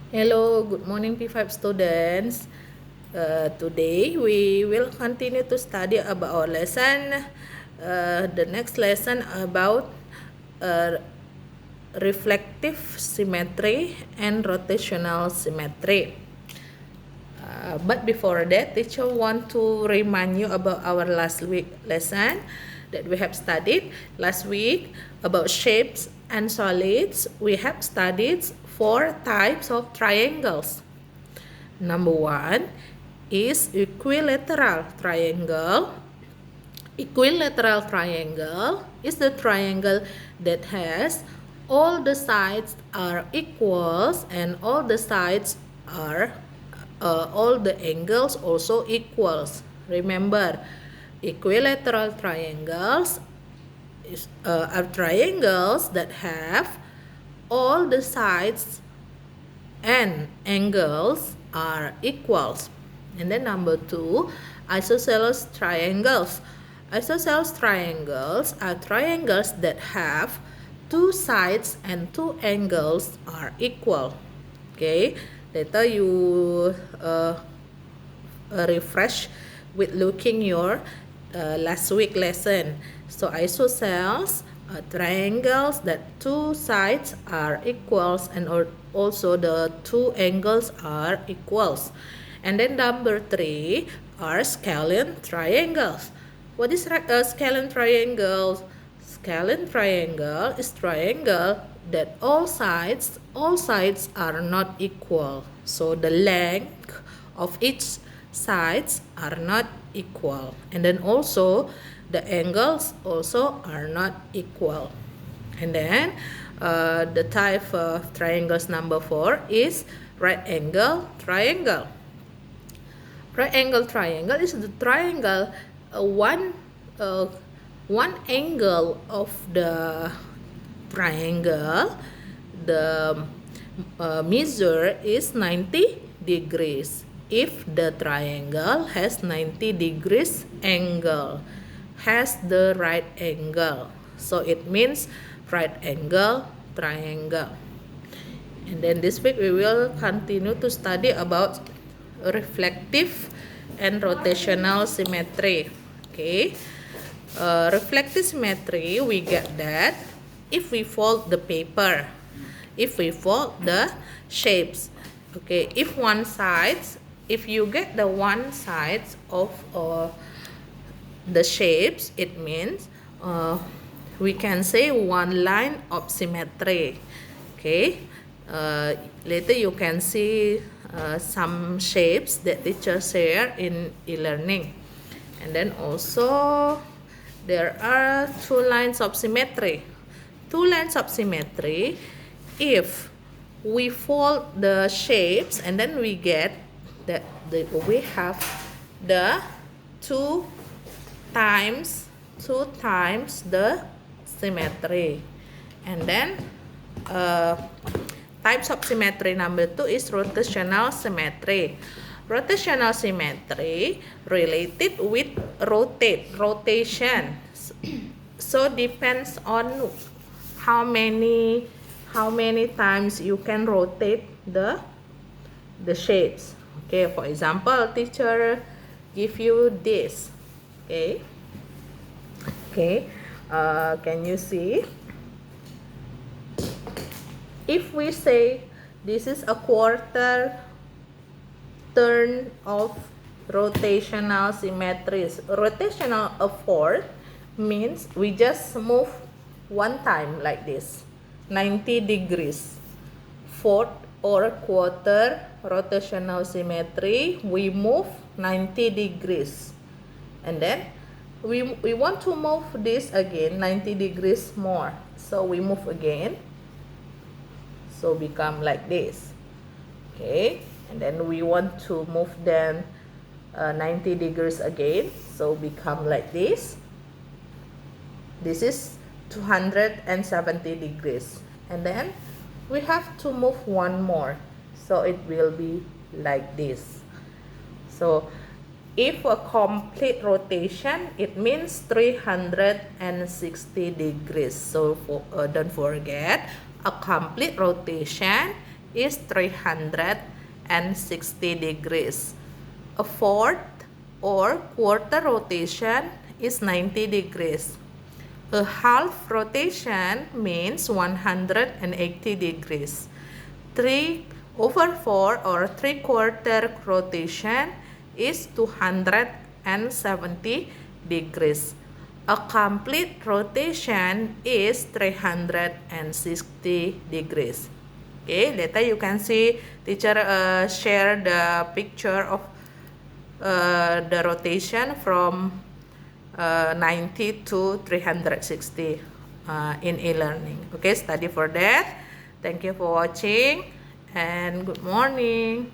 Hello, good morning P5 students. Today we will continue to study about our lesson. The next lesson about uh, reflective symmetry and rotational symmetry. But before that, teacher want to remind you about our last week lesson that we have studied. Last week about shapes and solids, we have studied 4 types of triangles. Number 1 is equilateral triangle. Equilateral triangle is the triangle that has all the sides are equals and all the sides are all the angles also equals. Remember, equilateral triangles are triangles that have all the sides and angles are equals. And then number 2, isosceles triangles. Isosceles triangles are triangles that have 2 sides and 2 angles are equal. Okay, later you refresh with looking your last week lesson. So isosceles are triangles that 2 sides are equals and also the 2 angles are equals. And then number 3 are scalene triangles. What is a scalene triangle? Scalene triangle is triangle that all sides are not equal. So the length of each sides are not equal, and then also the angles also are not equal. And then the type of triangles number 4 is right angle triangle. Right angle triangle is the triangle one angle of the triangle, the measure is 90 degrees. If the triangle has 90 degrees angle, has the right angle, so it means right angle triangle. And then this week we will continue to study about reflective and rotational symmetry. Okay, reflective symmetry, we get that if we fold the paper, if we fold the shapes. Okay, if you get the one side of the shapes, it means we can say one line of symmetry. Okay, later you can see some shapes that teacher share in e-learning. And then also there are 2 lines of symmetry. 2 lines of symmetry, if we fold the shapes and then we get that we have the 2 times the symmetry. And then types of symmetry number 2 is rotational symmetry. Rotational symmetry related with rotation. So depends on how many times you can rotate the shapes. Okay, for example, teacher give you this. Okay, can you see? If we say this is a quarter turn of rotational symmetries, rotational a fourth means we just move one time like this, 90 degrees. Fourth or quarter rotational symmetry, we move 90 degrees. And then we want to move this again 90 degrees more. So we move again. So become like this. Okay. And then we want to move them 90 degrees again. So become like this. This is 270 degrees. And then we have to move one more. So it will be like this. So if a complete rotation, it means 360 degrees. So don't forget, a complete rotation is 360 degrees. A fourth or quarter rotation is 90 degrees. A half rotation means 180 degrees. 3/4 or 3/4 rotation is 270 degrees. A complete rotation is 360 degrees. Okay, later you can see teacher share the picture of the rotation from 90 to 360 in e-learning. Okay, study for that. Thank you for watching and good morning.